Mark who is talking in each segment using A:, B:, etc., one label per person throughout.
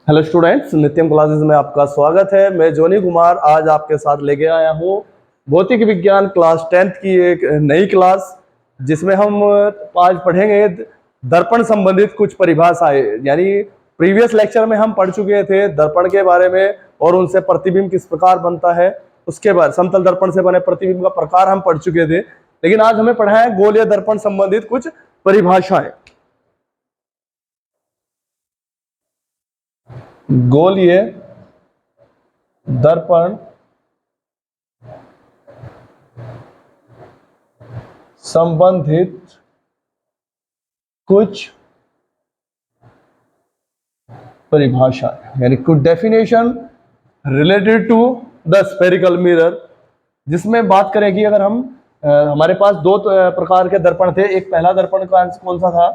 A: Hello students, नित्यम classes में आपका स्वागत है। मैं जोनी कुमार आज आपके साथ लेके आया हूँ भौतिक विज्ञान क्लास 10th की एक नई क्लास, जिसमें हम आज पढ़ेंगे दर्पण संबंधित कुछ परिभाषाएं। यानी प्रीवियस लेक्चर में हम पढ़ चुके थे दर्पण के बारे में और उनसे प्रतिबिंब किस प्रकार बनता है, उसके बाद समतल दर्पण से बने प्रतिबिंब का प्रकार हम पढ़ चुके थे। लेकिन आज हमें पढ़ा है गोलीय दर्पण संबंधित कुछ परिभाषाएं। गोलीय दर्पण संबंधित कुछ परिभाषा, यानी कुछ definition related to the spherical mirror, जिसमें बात करें कि अगर हम हमारे पास दो प्रकार के दर्पण थे। एक पहला दर्पण कौन सा था,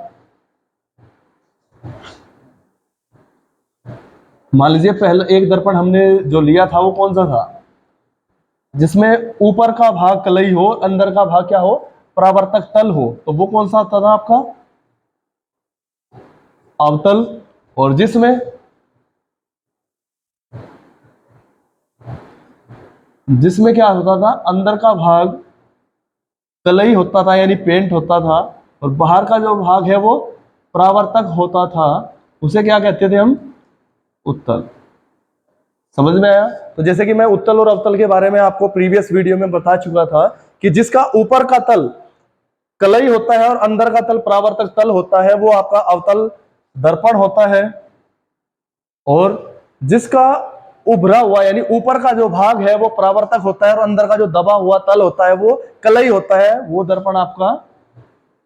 A: मान लीजिए पहला एक दर्पण हमने जो लिया था वो कौन सा था, जिसमें ऊपर का भाग कलई हो, अंदर का भाग क्या हो, परावर्तक तल हो। तो वो कौन सा था आपका, अवतल। और जिसमें क्या होता था, अंदर का भाग कलई होता था यानी पेंट होता था, और बाहर का जो भाग है वो परावर्तक होता था। उसे क्या कहते थे हम, उत्तल। समझ में आया? तो जैसे कि मैं उत्तल और अवतल के बारे में आपको प्रीवियस वीडियो में बता चुका था कि जिसका ऊपर का तल कलई होता है और अंदर का तल परावर्तक तल होता है, वो आपका अवतल दर्पण होता है। और जिसका उभरा हुआ यानी ऊपर का जो भाग है वो परावर्तक होता है और अंदर का जो दबा हुआ तल होता है वो कलई होता है, वो दर्पण आपका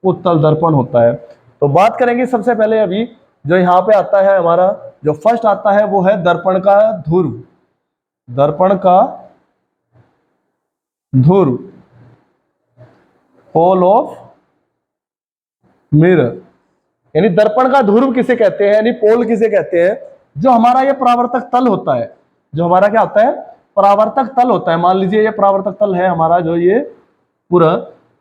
A: उत्तल दर्पण होता है। तो बात करेंगे सबसे पहले अभी जो यहाँ पे आता है, हमारा जो फर्स्ट आता है वो है दर्पण का ध्रुव। दर्पण का ध्रुव, पोल ऑफ मिरर। यानी दर्पण का ध्रुव किसे कहते हैं, यानी पोल किसे कहते हैं, जो हमारा ये परावर्तक तल होता है। जो हमारा क्या होता है, परावर्तक तल होता है। मान लीजिए ये परावर्तक तल है हमारा, जो ये पूरा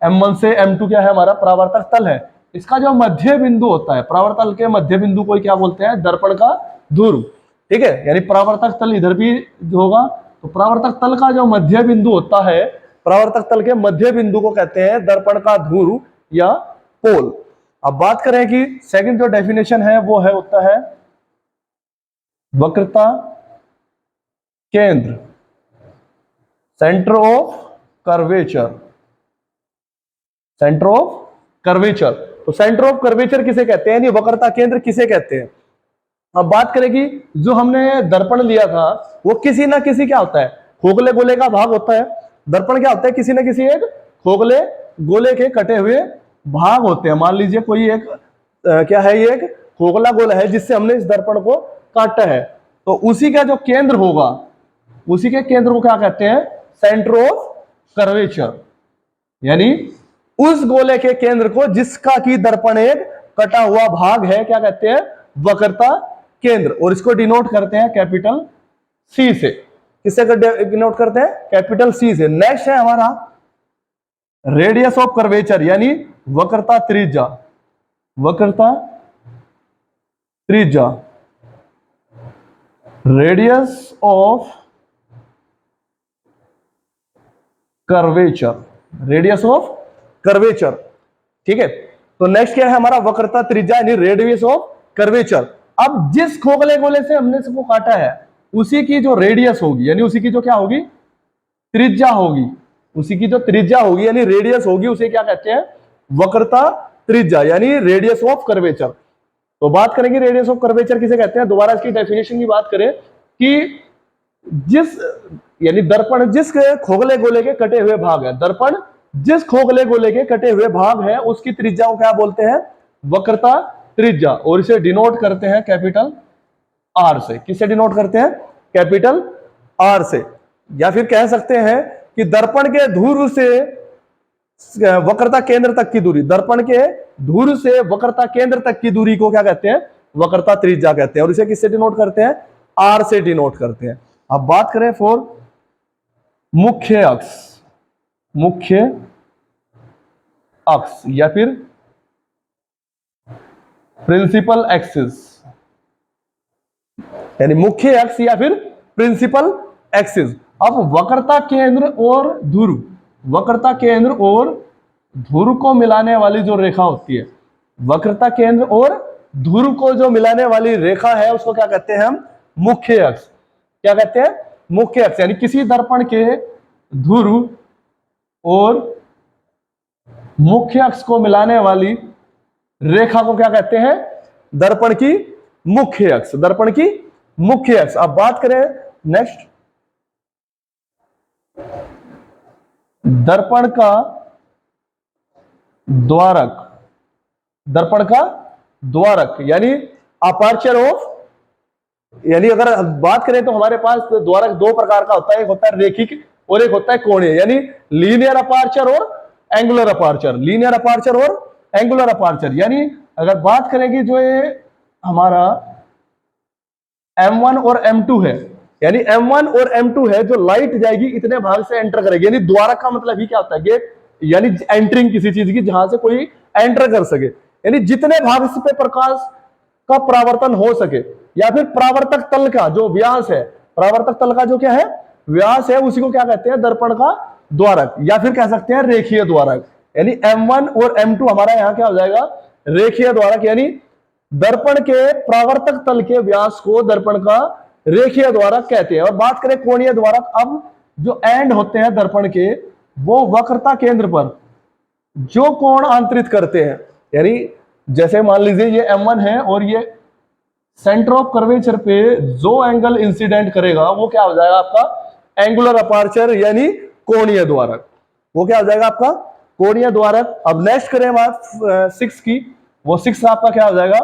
A: M1 से M2 क्या है, हमारा परावर्तक तल है। इसका जो मध्य बिंदु होता है, परावर्तक तल के मध्य बिंदु को क्या बोलते हैं, दर्पण का ध्रुव। ठीक है, यानी परावर्तक तल इधर भी होगा, तो परावर्तक तल का जो मध्य बिंदु होता है, परावर्तक तल के मध्य बिंदु को कहते हैं दर्पण का ध्रुव या पोल। अब बात करें कि सेकंड जो डेफिनेशन है वो है होता है वक्रता केंद्र, centre of curvature. Centre of curvature, तो सेंटर ऑफ कर्वेचर किसे कहते हैं, यानी वक्रता केंद्र किसे कहते हैं। अब बात करें कि जो हमने दर्पण लिया था वो किसी ना किसी क्या होता है, खोखले गोले का भाग होता है। दर्पण क्या होता है, किसी ना किसी एक खोखले गोले के कटे हुए भाग होते हैं। मान लीजिए कोई एक क्या है, ये एक खोखला गोला है जिससे हमने इस दर्पण को काटा है, तो उसी का जो केंद्र होगा, उसी के केंद्र को क्या कहते हैं, सेंटर ऑफ कर्वेचर। यानी उस गोले के केंद्र को जिसका की दर्पण एक कटा हुआ भाग है, क्या कहते हैं, वक्रता केंद्र। और इसको डिनोट करते हैं कैपिटल सी से। किससे डिनोट करते हैं, कैपिटल सी से। नेक्स्ट है हमारा रेडियस ऑफ कर्वेचर, यानी वक्रता त्रिज्या। वक्रता त्रिज्या, radius of curvature, radius of curvature. ठीक है, तो नेक्स्ट क्या है हमारा, वक्रता त्रिज्या यानी रेडियस ऑफ कर्वेचर। अब जिस खोखले गोले से हमने इसको काटा है उसी की जो रेडियस होगी, यानी उसी की जो क्या होगी, त्रिज्या होगी, उसी की जो त्रिज्या होगी यानी रेडियस होगी, उसे क्या कहते हैं, वक्रता त्रिज्या यानी रेडियस ऑफ कर्वेचर। तो बात करेंगे रेडियस ऑफ कर्वेचर किसे कहते हैं। दोबारा इसकी डेफिनेशन की बात करें कि जिस यानी दर्पण जिस खोखले गोले के कटे हुए भाग है, दर्पण जिस खोखले गोले के कटे हुए भाग है उसकी त्रिज्या को क्या बोलते हैं, वक्रता त्रिज्या। और इसे डिनोट करते हैं कैपिटल आर से। किससे डिनोट करते हैं, कैपिटल आर से। या फिर कह सकते हैं कि दर्पण के ध्रुव से वक्रता केंद्र तक की दूरी, दर्पण के ध्रुव से वक्रता केंद्र तक की दूरी को क्या कहते हैं, वक्रता त्रिज्या कहते हैं। और इसे किससे डिनोट करते हैं, आर से डिनोट करते हैं। अब बात करें फॉर मुख्य अक्ष, मुख्य अक्ष या फिर प्रिंसिपल एक्सिस, यानी मुख्य अक्ष या फिर प्रिंसिपल एक्सिस। अब वक्रता केंद्र और ध्रुव, वक्रता केंद्र और ध्रुव को मिलाने वाली जो रेखा होती है, वक्रता केंद्र और ध्रुव को जो मिलाने वाली रेखा है उसको क्या कहते हैं हम? मुख्य अक्ष। क्या कहते हैं? मुख्य अक्ष। यानी किसी दर्पण के ध्रुव और मुख्य अक्ष को मिलाने वाली रेखा को क्या कहते हैं? दर्पण की मुख्य अक्ष, दर्पण की मुख्य अक्ष। अब बात करें नेक्स्ट, दर्पण का द्वारक, दर्पण का द्वारक यानी अपर्चर ऑफ, यानी अगर बात करें तो हमारे पास द्वारक दो प्रकार का होता है, एक होता है रेखिक और एक होता है कोणीय, यानी लीनियर अपर्चर और एंगुलर अपर्चर, लीनियर अपर्चर और एंगुलर अपर्चर। यानी अगर बात करेंगे जो ये हमारा M1 और M2 है, यानी M1 और M2 है, जो लाइट जाएगी इतने भाग से एंटर करेगी। यानी द्वारक का मतलब ही क्या होता है? गेट, यानी एंटरिंग किसी चीज की जहां से कोई एंटर कर सके, यानी जितने भाग इस पे प्रकाश का परावर्तन हो सके, या फिर परावर्तक तल का जो व्यास है, परावर्तक तल का जो क्या है? व्यास है, उसी को क्या कहते हैं? दर्पण का द्वारक, या फिर कह सकते हैं रेखीय द्वारक। यानी M1 और M2 हमारा यहाँ क्या हो जाएगा? रेखीय द्वारक। यानी दर्पण के परावर्तक तल के व्यास को दर्पण का रेखीय द्वारक कहते हैं। और बात करें कोणीय द्वारक, अब जो एंड होते हैं दर्पण के, वो वक्रता केंद्र पर जो कोण आंतरित करते हैं, यानी जैसे मान लीजिए ये M1 है और ये सेंटर ऑफ कर्वेचर पे जो एंगल इंसिडेंट करेगा वो क्या हो जाएगा आपका? एंगुलर अपर्चर यानी कोणीय द्वारक। वो क्या हो जाएगा आपका? कोणीय द्वारक। अब नेक्स्ट करें बात 6 की, वो 6 आपका क्या हो जाएगा?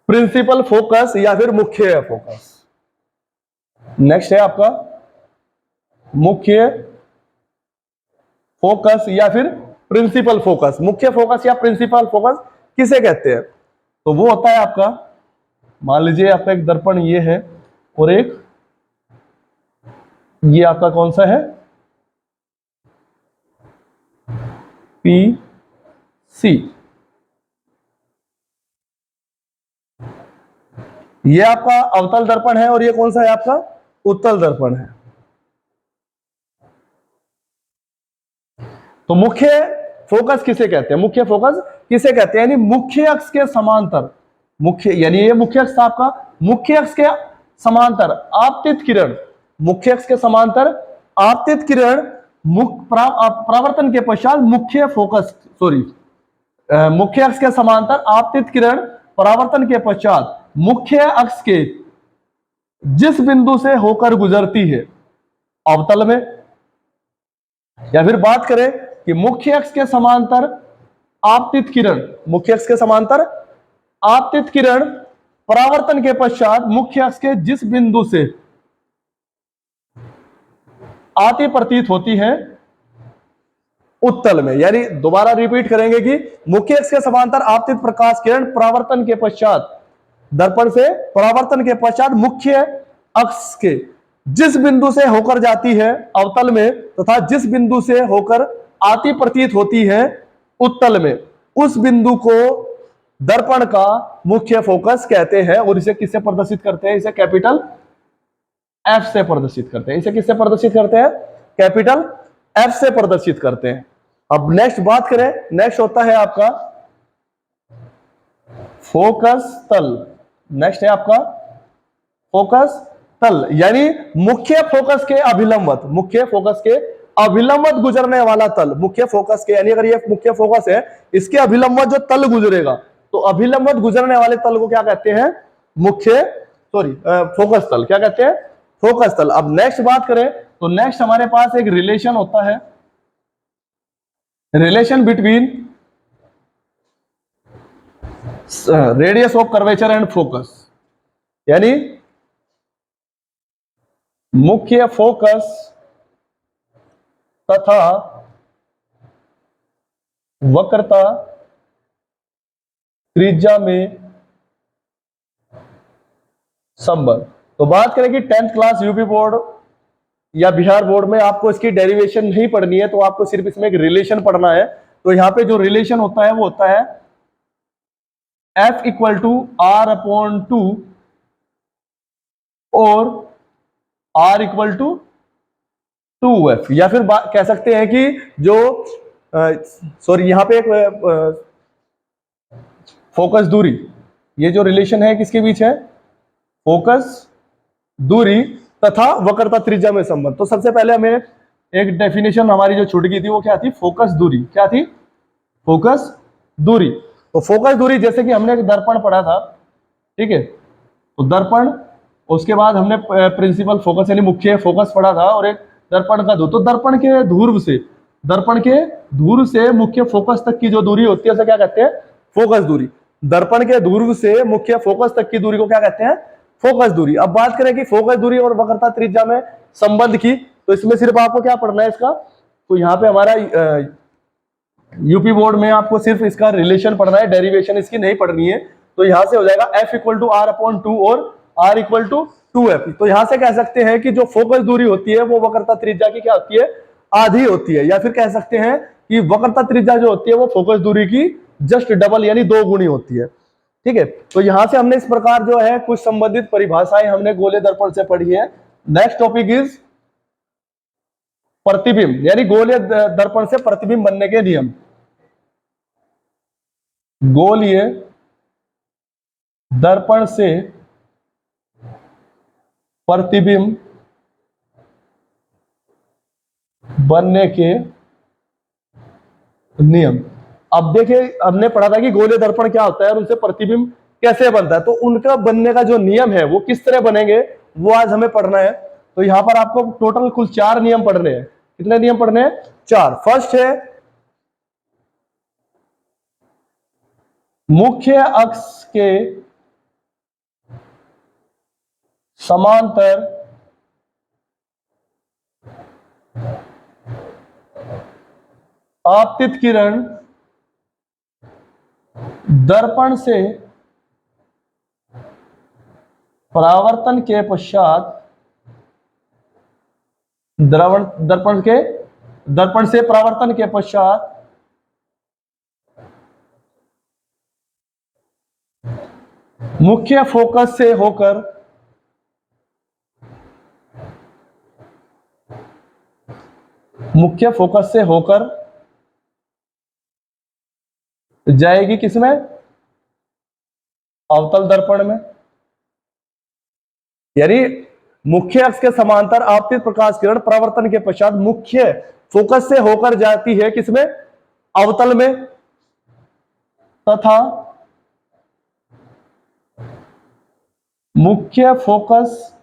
A: प्रिंसिपल फोकस या फिर मुख्य फोकस। नेक्स्ट है आपका मुख्य फोकस या फिर प्रिंसिपल फोकस। मुख्य फोकस या प्रिंसिपल फोकस किसे कहते हैं? तो वो होता है आपका, मान लीजिए आपका एक दर्पण ये है और एक ये आपका कौन सा है? PC। ये आपका अवतल दर्पण है और ये कौन सा है आपका? उत्तल दर्पण है। तो मुख्य फोकस किसे कहते हैं? मुख्य फोकस किसे कहते हैं? यानी मुख्य अक्ष के समांतर, मुख्य यानी ये मुख्य अक्ष आपका, मुख्य अक्ष के समांतर आपतित किरण, मुख्य अक्ष के समांतर आपतित किरण परावर्तन के पश्चात मुख्य फोकस, मुख्य अक्ष के समांतर आपतित किरण परावर्तन के पश्चात मुख्य अक्ष के जिस बिंदु से होकर गुजरती है अवतल में, या फिर बात करें कि मुख्य अक्ष के समांतर आपतित किरण, मुख्य अक्ष के समांतर आपतित किरण परावर्तन के पश्चात मुख्य अक्ष के जिस बिंदु से आती प्रतीत होती है उत्तल में। यानी दोबारा रिपीट करेंगे कि मुख्य अक्ष के समांतर आपतित प्रकाश किरण परावर्तन के पश्चात, दर्पण से परावर्तन के पश्चात मुख्य अक्ष के जिस बिंदु से होकर जाती है अवतल में तथा जिस बिंदु से होकर आती प्रतीत होती है उत्तल में, उस बिंदु को दर्पण का मुख्य फोकस कहते हैं। और इसे किससे प्रदर्शित करते हैं? इसे कैपिटल F से प्रदर्शित करते हैं। इसे किससे प्रदर्शित करते हैं? कैपिटल F से प्रदर्शित करते हैं। अब नेक्स्ट बात करें, नेक्स्ट होता है आपका फोकस तल। नेक्स्ट है आपका फोकस तल, यानी मुख्य फोकस के अभिलंबत, मुख्य फोकस के अभिलंबत गुजरने वाला तल। मुख्य फोकस के, यानी अगर ये मुख्य फोकस है, इसके अभिलंबत जो तल गुजरेगा, तो अभिलंबत गुजरने वाले तल को क्या कहते हैं? मुख्य फोकस तल। क्या कहते हैं? फोकस तल। अब नेक्स्ट बात करें तो नेक्स्ट हमारे पास एक रिलेशन होता है, relation between radius of curvature and focus, यानी मुख्य फोकस तथा वक्रता त्रिज्या में संबंध। तो बात करें कि 10th क्लास यूपी बोर्ड या बिहार बोर्ड में आपको इसकी डेरिवेशन नहीं पढ़नी है, तो आपको सिर्फ इसमें एक रिलेशन पढ़ना है। तो यहां पे जो रिलेशन होता है वो होता है F equal to R upon two और आर इक्वल टू 2f, या फिर कह सकते हैं कि जो सॉरी यहां पे एक फोकस दूरी, ये जो रिलेशन है किसके बीच है, फोकस दूरी तथा वक्रता त्रिज्या में संबंध। तो सबसे पहले हमें एक डेफिनेशन हमारी जो छूट गई थी वो क्या थी, फोकस दूरी। क्या थी, फोकस दूरी। तो फोकस दूरी जैसे कि हमने एक दर्पण पढ़ा था, ठीक है, तो दर्पण, उसके बाद हमने प्रिंसिपल फोकस यानी मुख्य फोकस पढ़ा था, और एक दर्पण का ध्रुव। तो दर्पण के ध्रुव से मुख्य फोकस तक की जो दूरी होती है उसे क्या कहते हैं, फोकस दूरी। दर्पण के ध्रुव से मुख्य फोकस तक की दूरी को क्या कहते हैं, फोकस दूरी। अब बात करें कि फोकस दूरी और वक्रता त्रिज्या में संबंध की, तो इसमें सिर्फ आपको क्या पढ़ना है इसका, तो यहाँ पे हमारा यूपी बोर्ड में आपको सिर्फ इसका रिलेशन पढ़ना है, डेरिवेशन इसकी नहीं पढ़नी है। तो यहां से हो जाएगा F equal to R upon two और R इक्वल टू 2f। तो यहां से कह सकते हैं कि जो फोकस दूरी होती है वो वक्रता त्रिज्या की क्या होती है, आधी होती है, या फिर कह सकते हैं कि वक्रता त्रिज्या जो होती है वो फोकस दूरी की जस्ट डबल यानी 2 गुनी होती है। ठीक है, तो यहां से हमने इस प्रकार जो है कुछ संबंधित परिभाषाएं हमने गोले दर्पण से पढ़ी है। नेक्स्ट टॉपिक इज प्रतिबिंब, यानी गोलीय दर्पण से प्रतिबिंब बनने के नियम। गोलीय दर्पण से प्रतिबिंब बनने के नियम। अब देखिए, हमने पढ़ा था कि गोलीय दर्पण क्या होता है और उनसे प्रतिबिंब कैसे बनता है, तो उनका बनने का जो नियम है वो किस तरह बनेंगे वो आज हमें पढ़ना है। तो यहां पर आपको टोटल कुल 4 नियम पढ़ने हैं। कितने नियम पढ़ने हैं, 4। फर्स्ट है मुख्य अक्ष के समांतर आपतित किरण दर्पण से परावर्तन के पश्चात दर्पण से परावर्तन के पश्चात मुख्य फोकस से होकर जाएगी किसमें, अवतल दर्पण में। यानी मुख्य अक्ष के समांतर आपतित प्रकाश किरण परावर्तन के पश्चात मुख्य फोकस से होकर जाती है किसमें, अवतल में, तथा मुख्य फोकस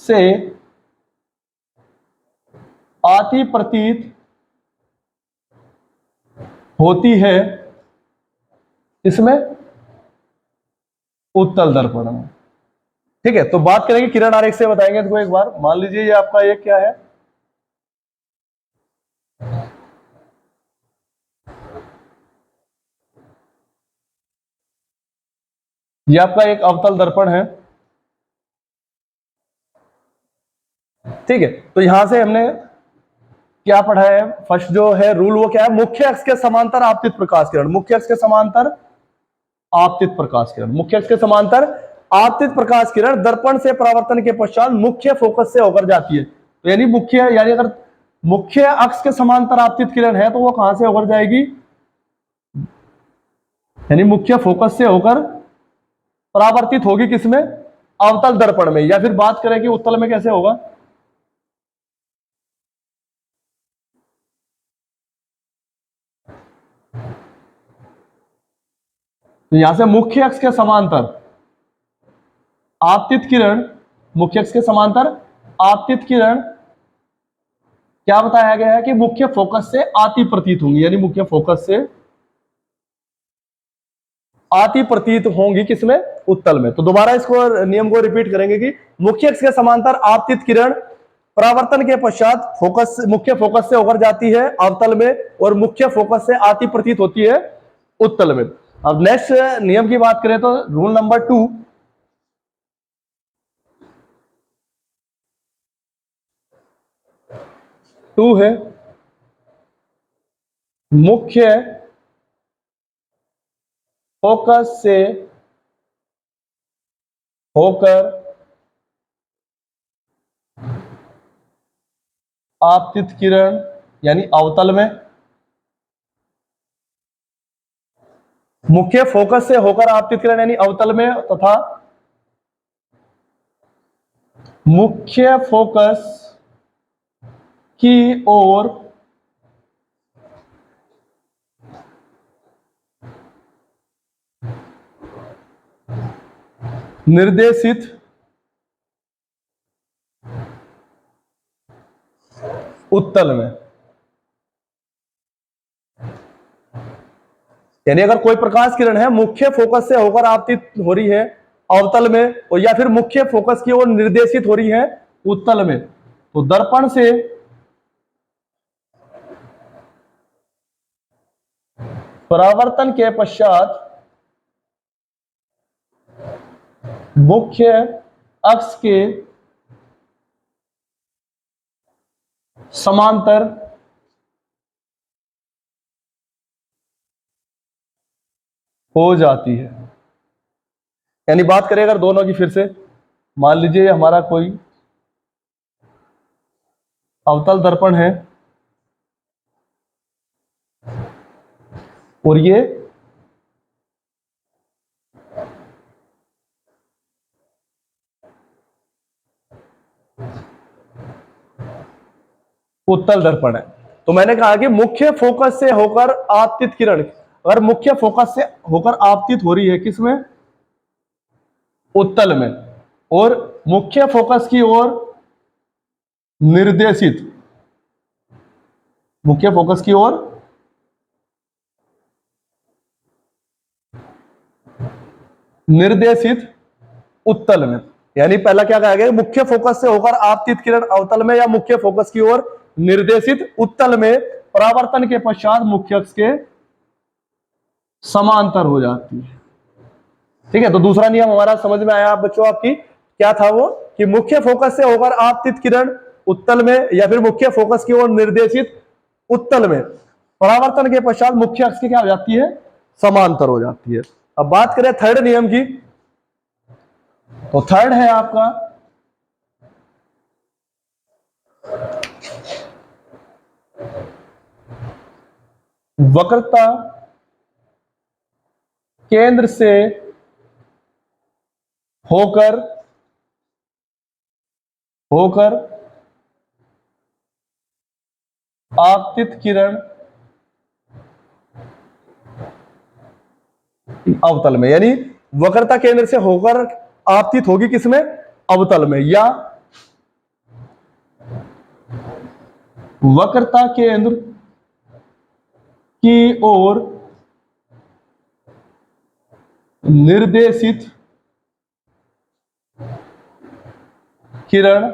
A: से आती प्रतीत होती है इसमें, उत्तल दर्पण में। ठीक है, तो बात करेंगे किरण आरेख से, बताएंगे तो एक बार मान लीजिए ये आपका एक क्या है, ये आपका एक अवतल दर्पण है। ठीक है, तो यहां से हमने क्या पढ़ा है, फर्स्ट जो है रूल वो क्या है, मुख्य अक्ष के समांतर आपतित प्रकाश किरण, मुख्य अक्ष के समांतर आपतित प्रकाश किरण, मुख्य अक्ष के समांतर आपतित प्रकाश किरण दर्पण से परावर्तन के पश्चात मुख्य फोकस से होकर जाती है। तो यानी अगर मुख्य अक्ष के समांतर आपतित किरण है तो वो कहां से होकर जाएगी, यानी मुख्य फोकस से होकर परावर्तित होगी किसमें, अवतल दर्पण में। या फिर बात करें कि उत्तल में कैसे होगा, तो यहां से मुख्य अक्ष के समांतर आपतित किरण, मुख्य अक्ष के समांतर आपतित किरण क्या बताया गया है कि मुख्य फोकस से आती प्रतीत होंगी, यानी मुख्य फोकस से आती प्रतीत होंगी किसमें, उत्तल में। तो दोबारा इसको नियम को रिपीट करेंगे कि मुख्य अक्ष के समांतर आपतित किरण परावर्तन के पश्चात मुख्य फोकस से होकर जाती है अवतल में और मुख्य फोकस से आती प्रतीत होती है उत्तल में। अब नेक्स्ट नियम की बात करें तो रूल नंबर 2 है मुख्य फोकस से होकर आपतित किरण यानी अवतल में, मुख्य फोकस से होकर आपतित किरण यानी अवतल में तथा मुख्य फोकस की ओर निर्देशित उत्तल में। यानी अगर कोई प्रकाश किरण है मुख्य फोकस से होकर आपतित हो रही है अवतल में, और या फिर मुख्य फोकस की ओर निर्देशित हो रही है उत्तल में, तो दर्पण से परावर्तन के पश्चात मुख्य अक्ष के समांतर हो जाती है। यानी बात करें अगर दोनों की, फिर से मान लीजिए हमारा कोई अवतल दर्पण है और ये उत्तल दर्पण है, तो मैंने कहा कि मुख्य फोकस से होकर आपतित किरण अगर मुख्य फोकस से होकर आपतित हो रही है किसमें, उत्तल में, और मुख्य फोकस की ओर निर्देशित, मुख्य फोकस की ओर निर्देशित उत्तल में। यानी पहला क्या कहा गया, मुख्य फोकस से होकर आपतित किरण अवतल में या मुख्य फोकस की ओर निर्देशित उत्तल में परावर्तन के पश्चात मुख्य अक्ष के समांतर हो जाती है। ठीक है, तो दूसरा नियम हमारा समझ में आया आप बच्चों, आपकी क्या था वो, कि मुख्य फोकस से होकर आपतित किरण उत्तल में या फिर मुख्य फोकस की ओर निर्देशित उत्तल में परावर्तन के पश्चात मुख्य अक्ष की क्या हो जाती है, समांतर हो जाती है। अब बात करें थर्ड नियम की, तो थर्ड है आपका वक्रता केंद्र से होकर आपतित किरण अवतल में। यानी वक्रता केंद्र से होकर आपतित होगी किसमें, अवतल में, या वक्रता केंद्र की ओर निर्देशित किरण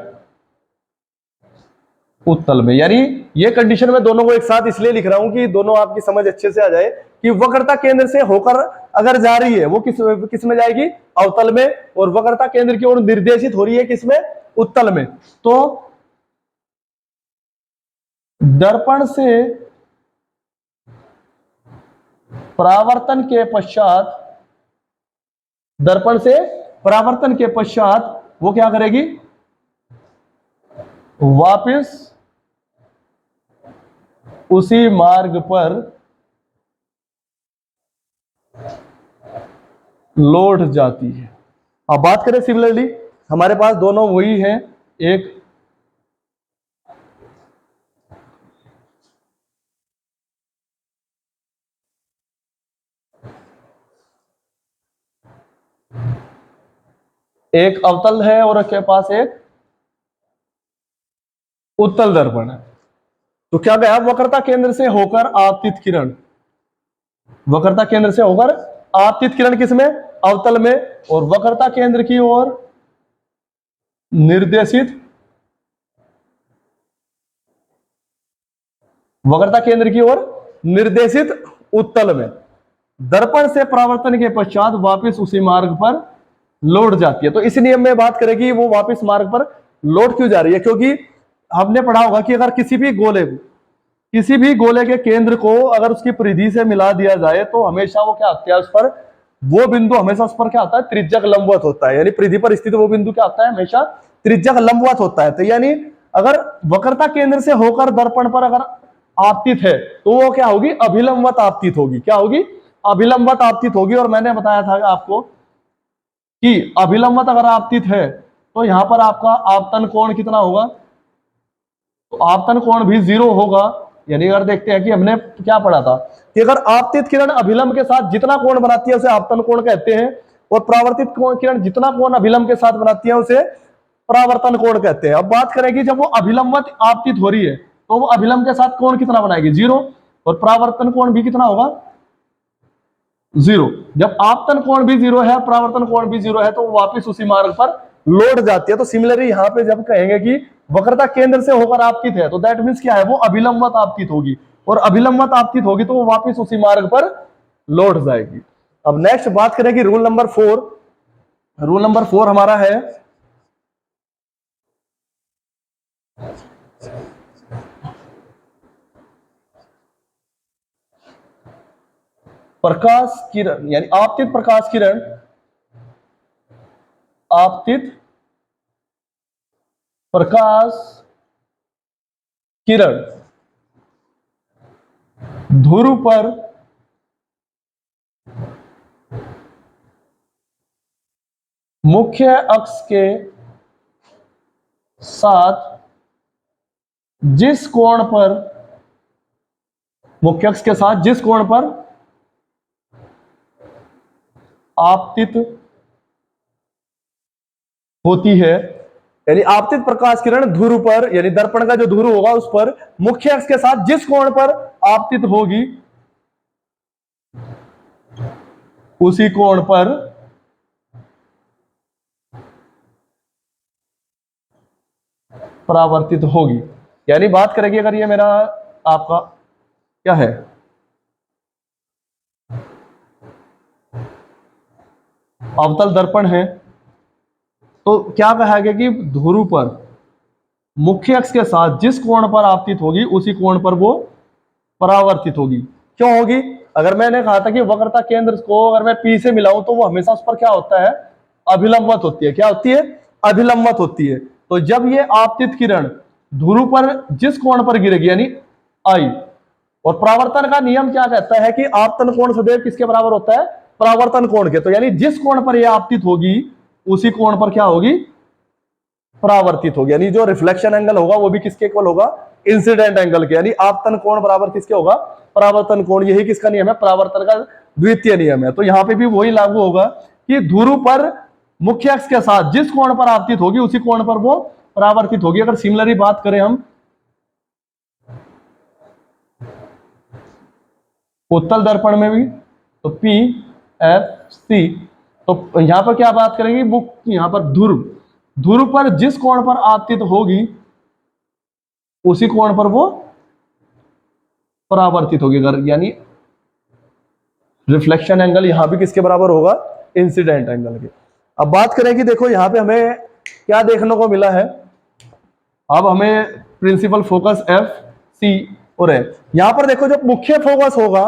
A: उत्तल में। यानी ये कंडीशन में दोनों को एक साथ इसलिए लिख रहा हूं कि दोनों आपकी समझ अच्छे से आ जाए कि वक्रता केंद्र से होकर अगर जा रही है वो किस में जाएगी, अवतल में, और वक्रता केंद्र की ओर निर्देशित हो रही है किसमें, उत्तल में। तो दर्पण से परावर्तन के पश्चात वो क्या करेगी, वापस उसी मार्ग पर लौट जाती है। अब बात करें सिमिलरली, हमारे पास दोनों वही हैं, एक अवतल है और के पास एक उत्तल दर्पण है। तो क्या गया, वक्रता केंद्र से होकर आपतित किरण, वक्रता केंद्र से होकर आपतित किरण किसमें, अवतल में, और वक्रता केंद्र की ओर निर्देशित, वक्रता केंद्र की ओर निर्देशित उत्तल में दर्पण से परावर्तन के पश्चात वापस उसी मार्ग पर लौट जाती है। तो इस नियम में बात करेगी वो वापस मार्ग पर लौट क्यों जा रही है, क्योंकि हमने पढ़ा होगा कि अगर किसी भी गोले के केंद्र को अगर उसकी परिधि से मिला दिया जाए तो हमेशा वो क्या होती है, उस पर वो बिंदु हमेशा उस पर क्या होता है, त्रिज्या का लंबवत होता है। यानी परिधि पर स्थित वो बिंदु क्या होता है, हमेशा त्रिज्या का लंबवत होता है। तो यानी अगर वक्रता केंद्र से होकर दर्पण पर अगर आपतित है तो वो क्या होगी, अभिलंबवत आपतित होगी। क्या होगी, अभिलंबवत आपतित होगी। और मैंने बताया था आपको कि अभिलंबवत अगर आपतित है तो यहां पर आपका आपतन कोण कितना होगा, तो आपतन कोण भी 0 होगा। यानी अगर देखते हैं कि हमने क्या पढ़ा था कि अगर आपतित किरण अभिलंब के साथ जितना कोण बनाती है उसे आपतन कोण कहते हैं, और परावर्तित किरण जितना कोण अभिलंब के साथ बनाती है उसे परावर्तन कोण कहते हैं। अब बात करें कि जब वो अभिलंबवत आपतित हो रही है तो वो अभिलंब के साथ कोण कितना बनाएगी, 0, और परावर्तन कोण भी कितना होगा, 0। जब आपतन कोण भी 0 है, परावर्तन कोण भी 0 है, तो वो वापस उसी मार्ग पर लौट जाती है। तो सिमिलरली यहां पे जब कहेंगे कि वक्रता केंद्र से होकर आपतित है तो दैट मींस क्या है, वो अभिलंबवत आपतित होगी, और अभिलंबवत आपतित होगी तो वो वापस उसी मार्ग पर लौट जाएगी। अब नेक्स्ट बात करें कि रूल नंबर 4। रूल नंबर 4 हमारा है प्रकाश किरण, यानी आपतित प्रकाश किरण, आपतित प्रकाश किरण ध्रुव पर मुख्य अक्ष के साथ जिस कोण पर, मुख्य अक्ष के साथ जिस कोण पर आपतित होती है, यानी आपतित प्रकाश किरण ध्रुव पर, यानी दर्पण का जो ध्रुव होगा उस पर मुख्य अक्ष के साथ जिस कोण पर आपतित होगी उसी कोण पर परावर्तित होगी। यानी बात करेंगे अगर ये मेरा आपका क्या है, अवतल दर्पण है, तो क्या कहा गया कि ध्रुव पर मुख्य अक्ष के साथ जिस कोण पर आपतित होगी उसी कोण पर वो परावर्तित होगी। क्यों होगी, अगर मैंने कहा था कि वक्रता केंद्र को अगर मैं P से मिलाऊं तो वो हमेशा उस पर क्या होता है, अभिलंबवत होती है। क्या होती है, अभिलंबवत होती है। तो जब ये आपतित किरण ध्रुव पर जिस कोण पर गिरेगी यानी I, और परावर्तन का नियम क्या कहता है कि आपतन कोण सदैव किसके बराबर होता है, परावर्तन कोण के। तो यानी जिस कोण पर यह आपतित होगी उसी कोण पर क्या होगी, परावर्तित होगी। यानी जो रिफ्लेक्शन एंगल होगा वो भी किसके इक्वल होगा, इंसिडेंट एंगल के। यानी आपतन कोण बराबर किसके होगा, परावर्तन कोण। यही किसका नियम है, परावर्तन का द्वितीय नियम है। तो यहां पे भी वही लागू होगा कि ध्रुव पर मुख्य अक्ष के साथ जिस कोण पर आपतित होगी उसी कोण पर वो परावर्तित होगी। अगर सिमिलरली बात करें हम उत्तल दर्पण में भी, तो P F C, तो यहां पर क्या बात करेंगे, यहां पर ध्रुव पर जिस कोण पर आपतित होगी उसी कोण पर वो परावर्तित होगी। अगर यानी रिफ्लेक्शन एंगल यहां भी किसके बराबर होगा, इंसिडेंट एंगल के। अब बात करें कि देखो यहां पे हमें क्या देखने को मिला है, अब हमें प्रिंसिपल फोकस F C और है। यहां पर देखो जो मुख्य फोकस होगा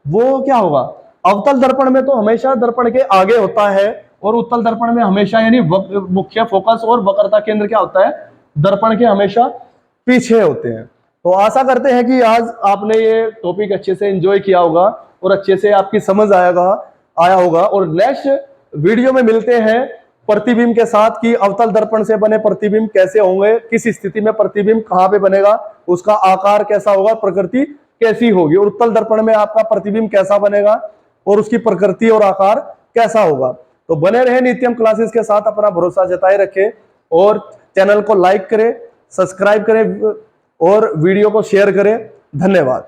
A: वो क्या होगा, अवतल दर्पण में तो हमेशा दर्पण के आगे होता है, और उत्तल दर्पण में हमेशा यानी मुख्य फोकस और वक्रता केंद्र क्या होता है, दर्पण के हमेशा पीछे होते हैं। तो आशा करते हैं कि आज आपने ये टॉपिक अच्छे से एंजॉय किया होगा और अच्छे से आपकी समझ आया होगा। और नेक्स्ट वीडियो में मिलते हैं प्रतिबिंब के साथ कि अवतल दर्पण से बने प्रतिबिंब कैसे होंगे, किस स्थिति में प्रतिबिंब कहां पे बनेगा, उसका आकार कैसा होगा, प्रकृति कैसी होगी, और उत्तल दर्पण में आपका प्रतिबिंब कैसा बनेगा और उसकी प्रकृति और आकार कैसा होगा। तो बने रहे नित्यम क्लासेस के साथ, अपना भरोसा जताए रखें और चैनल को लाइक करें, सब्सक्राइब करें और वीडियो को शेयर करें। धन्यवाद।